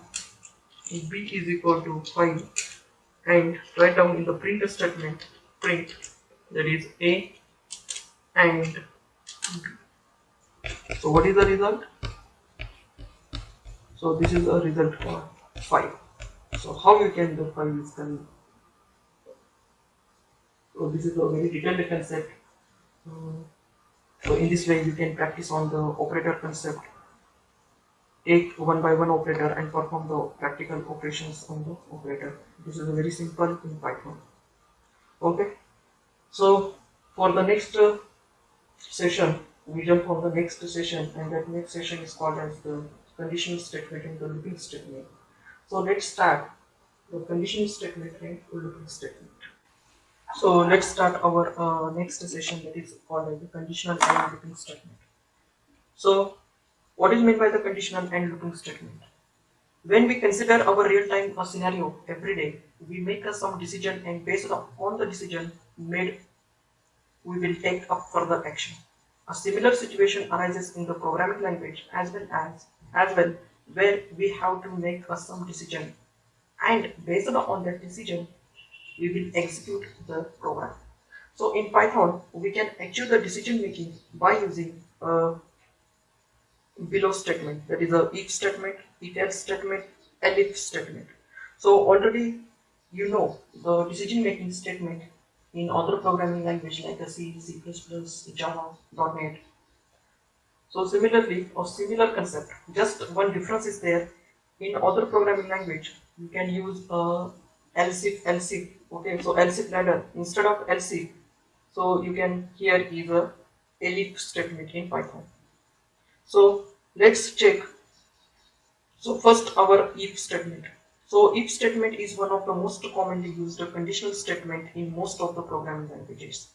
b is equal to 5, and write down in the print statement print, that is a and so what is the result? So this is a result for 5. So how you can do 5 is done. So this is a very detailed concept. So in this way you can practice on the operator concept, take one by one operator and perform the practical operations on the operator. This is a very simple in Python. Okay. So for the next session, we jump for the next session, and that next session is called as the conditional statement and the looping statement. So let's start the conditional statement and looping statement. So let's start our next session, that is called as the conditional and looping statement. So what is meant by the conditional and looping statement? When we consider our real-time scenario every day, we make some decision, and based on the decision made, we will take up further action. A similar situation arises in the programming language as well, where we have to make some decision, and based on that decision, we will execute the program. So in Python, we can achieve the decision making by using a below statement, that is a if statement, if else statement, elif statement. So already you know the decision making statement in other programming language like a C, C++, Java, .NET. So similarly, or similar concept, just one difference is there. In other programming language, you can use a else if. Okay, so else if ladder instead of else if. So you can here is a elif statement in Python. So let's check. So first our if statement. So if statement is one of the most commonly used conditional statement in most of the programming languages.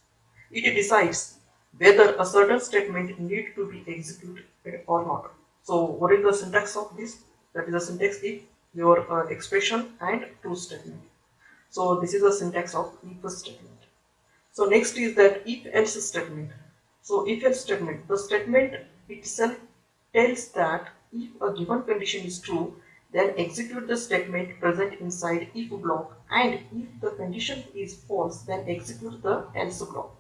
It decides whether a certain statement need to be executed or not. So what is the syntax of this? That is the syntax if, your expression, and true statement. So this is the syntax of if statement. So next is that if else statement. So if else statement, the statement itself tells that if a given condition is true, then execute the statement present inside if block, and if the condition is false, then execute the else block.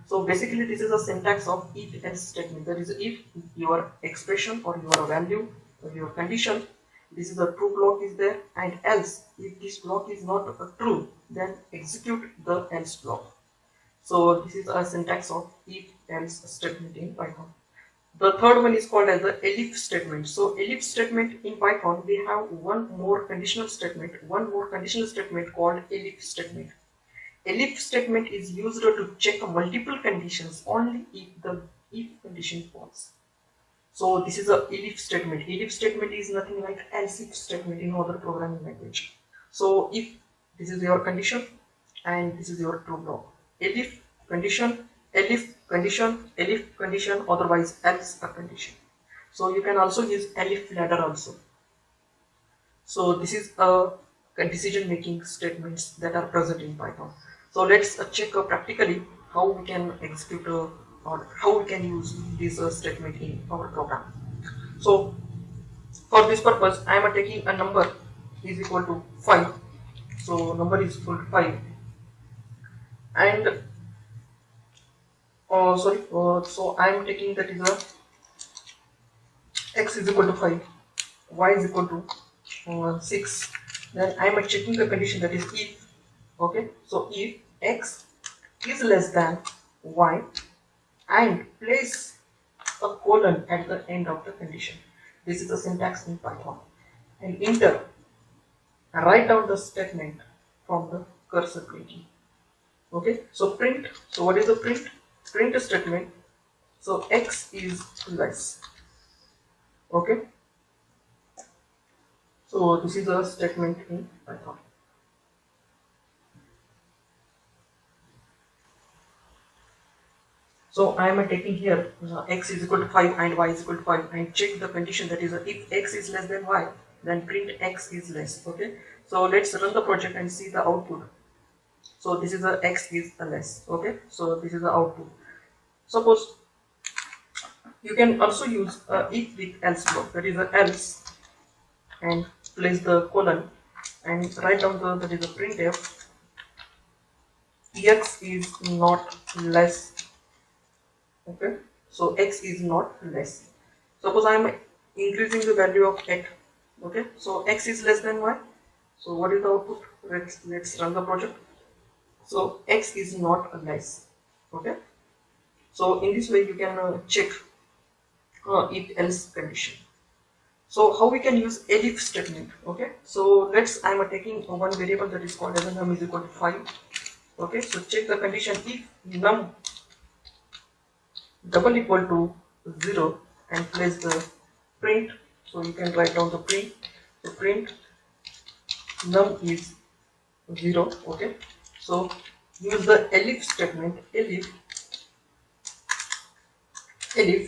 So basically this is a syntax of if else statement. That is, if your expression or your value or your condition, this is a true block is there, and else if this block is not true, then execute the else block. So this is a syntax of if else statement in Python. The third one is called as the elif statement. So elif statement in Python, we have one more conditional statement called elif statement. Elif statement is used to check multiple conditions only if the if condition false. So this is a elif statement. Elif statement is nothing like else if statement in other programming language. So if this is your condition and this is your true block. Elif condition, elif condition, elif condition, otherwise else a condition. So you can also use elif ladder also. So this is a decision making statements that are present in Python. So let's check practically how we can execute or how we can use this statement in our program. So for this purpose, I am taking a number is equal to 5. So number is equal to 5, and so I am taking that is a x is equal to 5, y is equal to 6. Then I am checking the condition, that is if. Okay, so if x is less than y, and place a colon at the end of the condition. This is the syntax in Python. And enter, write down the statement from the cursor clicking. Okay, so print. So what is the print? Print statement. So x is less. Okay, so this is a statement in Python. So I am taking here x is equal to 5 and y is equal to 5, and check the condition, that is if x is less than y, then print x is less. Okay, so let's run the project and see the output. So this is a x is a less. Okay, so this is the output. Suppose you can also use if with else block, that is a else, and place the colon and write down the, that is a printf x is not less. Okay, so x is not less. Suppose I am increasing the value of x. Okay, so x is less than y. So what is the output? Let's run the project. So x is not less. Okay, so in this way you can check if else condition. So how we can use elif statement? Okay, so let's I'm taking one variable that is called as a num is equal to 5. Okay, so check the condition if num double equal to 0 and place the print. So you can write down the print. So print num is 0. Okay, so use the elif statement. Elif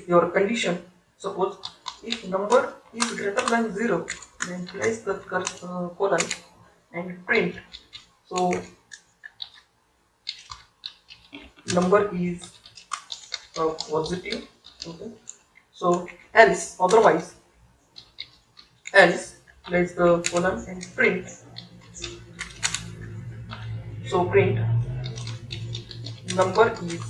your condition. Suppose if number is greater than 0, then place the colon and print. So number is positive. Okay, so otherwise else place the colon and print. So print number is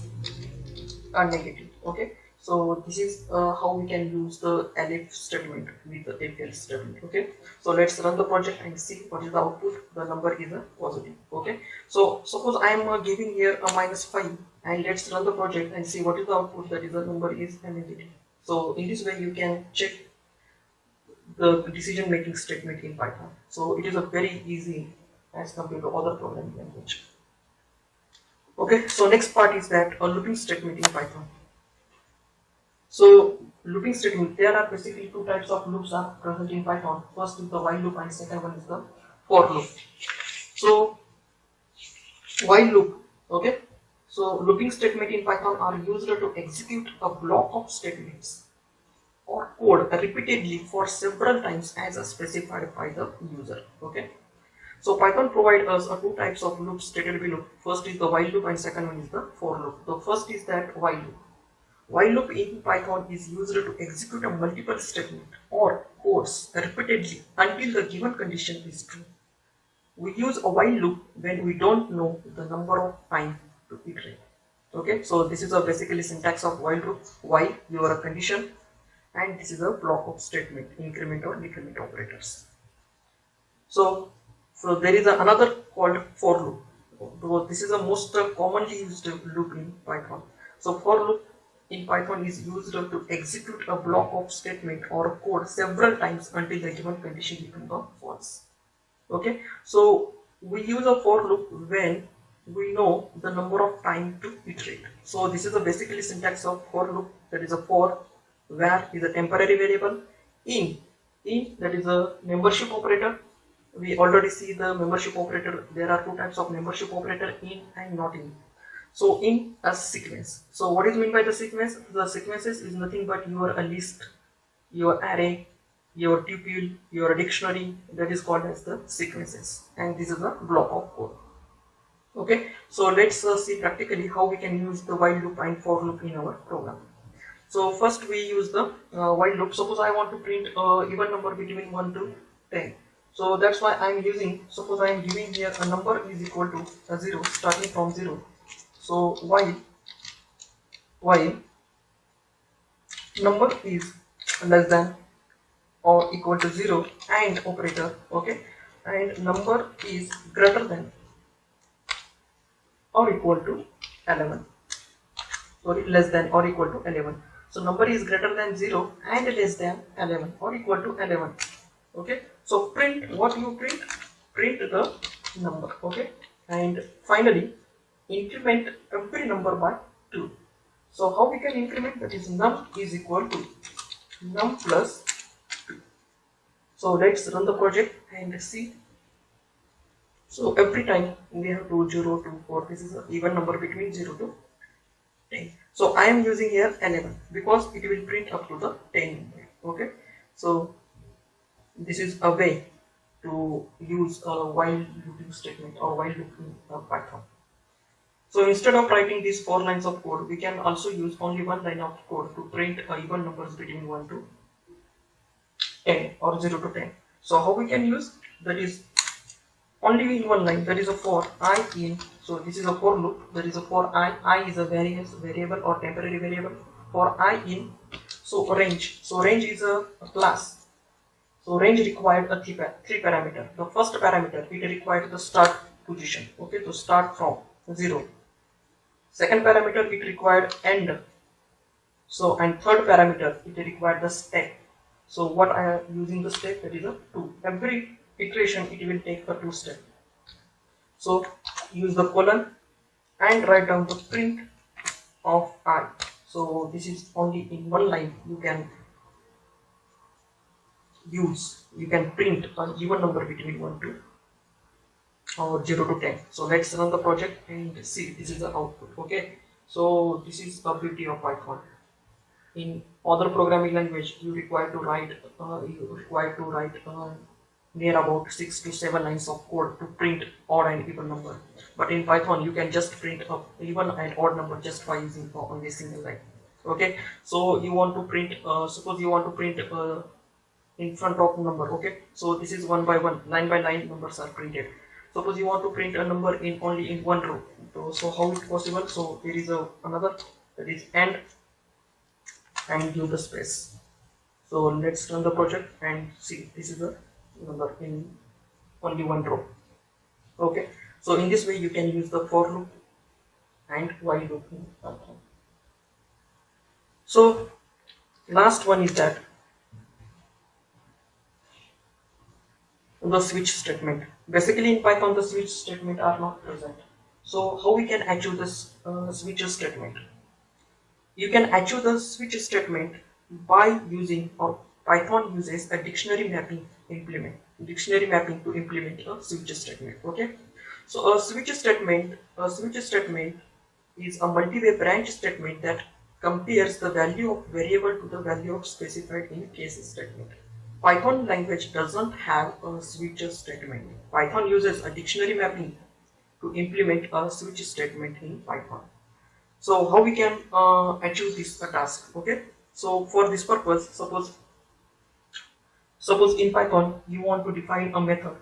a negative. Okay, so this is how we can use the elif statement with the if else statement. Okay, so let's run the project and see what is the output. The number is a positive. Okay, so suppose I am giving here a -5, and let's run the project and see what is the output. That is the number is a negative. So in this way you can check the decision making statement in Python. So it is a very easy as compared to other programming language. Okay, so next part is that a looping statement in Python. So looping statement, there are basically two types of loops are present in Python. First is the while loop and second one is the for loop. So while loop, okay. So looping statement in Python are used to execute a block of statements or code repeatedly for several times as specified by the user. Okay. So Python provides us two types of loops stated below. First is the while loop and second one is the for loop. The first is that while loop. While loop in Python is used to execute a multiple statement or codes repeatedly until the given condition is true. We use a while loop when we don't know the number of time to iterate. Okay, so this is a basically syntax of while loop. While your condition, and this is a block of statement, increment or decrement operators. So there is another called for loop. So this is the most commonly used loop in Python. So for loop in Python is used to execute a block of statement or code several times until the given condition becomes false. Okay, so we use a for loop when we know the number of time to iterate. So this is a basically syntax of for loop. That is a for, where is a temporary variable, in that is a membership operator. We already see the membership operator. There are two types of membership operator, in and not in. So in a sequence. So what is meant by the sequence? The sequences is nothing but your list, your array, your tuple, your dictionary. That is called as the sequences, and this is a block of code. Okay, so let's see practically how we can use the while loop and for loop in our program. So first we use the while loop. Suppose I want to print even number between 1 to 10. So that's why I am using, suppose I am giving here a number is equal to 0 starting from 0. So while number is less than or equal to 0 and operator, okay, and number is greater than or equal to 11, sorry, less than or equal to 11. So number is greater than 0 and less than 11 or equal to 11. Okay, so print what you print the number. Okay, and finally increment every number by 2. So how we can increment? That is num is equal to num plus 2. So let's run the project and see. So every time we have to 0 to 4. This is an even number between 0 to 10. So I am using here 11 because it will print up to the 10 number. Okay, so this is a way to use a while looping statement or while loop in Python. So instead of writing these 4 lines of code, we can also use only 1 line of code to print even numbers between 1 to 10 or 0 to 10. So how we can use that is only in 1 line. There is a for I in. So this is a for loop. There is a for I. I is a variable or temporary variable. For I in. So range. So range is a class. So range required a three parameter. The first parameter it required the start position. Okay, to start from 0. Second parameter it required end. So and third parameter it required the step. So what I am using the step, that is a 2. Every iteration it will take a 2 step. So use the colon and write down the print of I. So this is only in 1 line you can use. You can print an even number between 1 to or 0 to 10. So let's run the project and see. This is the output. Okay. So this is the beauty of Python. In other programming language, you require to write near about 6 to 7 lines of code to print odd and even number. But in Python, you can just print a even and odd number just by using only a single line. Okay. So you want to print. Suppose you want to print in front of number. Okay. So this is 1 by 1, line by line numbers are printed. Suppose you want to print a number in only in one row. So how it possible? So there is another, that is and give the space. So let's run the project and see. This is the number in only one row. Okay. So in this way you can use the for loop and while loop in Python. So last one is that the switch statement. Basically in Python the switch statement are not present. So how we can achieve this switch statement? You can achieve the switch statement by using, or Python uses a dictionary mapping to implement a switch statement. Okay. So a switch statement is a multi-way branch statement that compares the value of variable to the value of specified in case statement. Python language doesn't have a switch statement. Python uses a dictionary mapping to implement a switch statement in Python. So how we can achieve this task? Okay. So for this purpose, suppose in Python you want to define a method.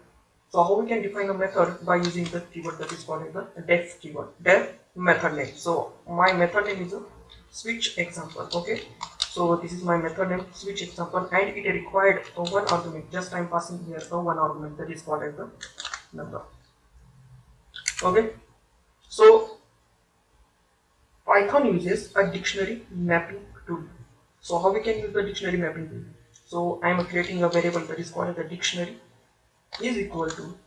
So how we can define a method? By using the keyword that is called as the def keyword, def method name. So my method name is a switch example. Okay. So this is my method name, switch example, and it required one argument. Just I am passing here one argument that is called as the number. Okay. So Python uses a dictionary mapping tool. So how we can use the dictionary mapping tool? So I am creating a variable that is called the dictionary is equal to.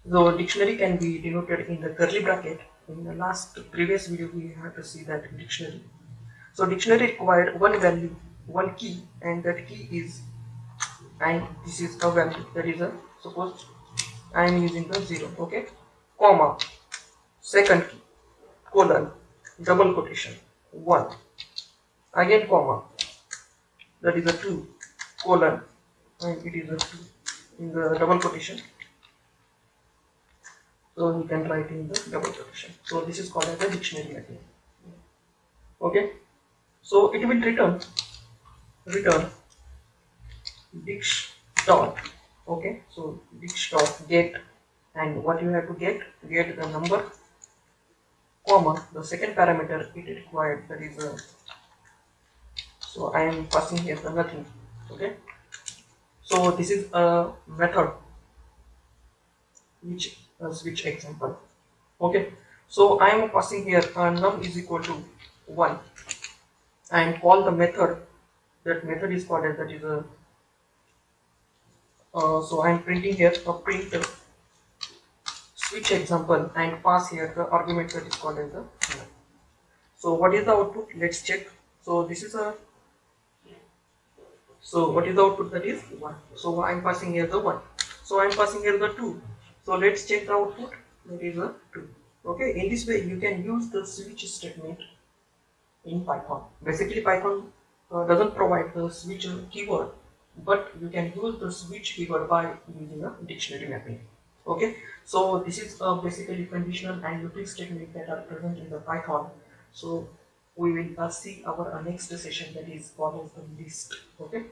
The dictionary can be denoted in the curly bracket. In the previous video we had to see that dictionary. So dictionary required one value, one key, and that key is, and this is a value, that is a, suppose I am using the 0, okay, comma, second key, colon, double quotation, 1, again comma, that is a 2, colon, and it is a 2 in the double quotation. So you can write in the double quotation. So this is called as a dictionary mapping. Okay. So it will return dict dot. Okay. So dict dot get, and what you have to get the number, comma, the second parameter it required, that is a. So I am passing here the nothing. Okay. So this is a method which switch example. Okay. So I am passing here num is equal to 1 and call the method. That method is called as, that is a. So I am printing here a print switch example and pass here the argument that is called as the. So what is the output? Let's check. So this is a. So what is the output? That is 1. So I am passing here the 1. So I am passing here the 2. So let's check the output. That is a 2. Okay. In this way you can use the switch statement in Python. Basically Python doesn't provide the switch keyword, but you can use the switch keyword by using a dictionary mapping. Okay, so this is basically conditional and looping technique that are present in the Python. So we will see our next session, that is what is the list. Okay.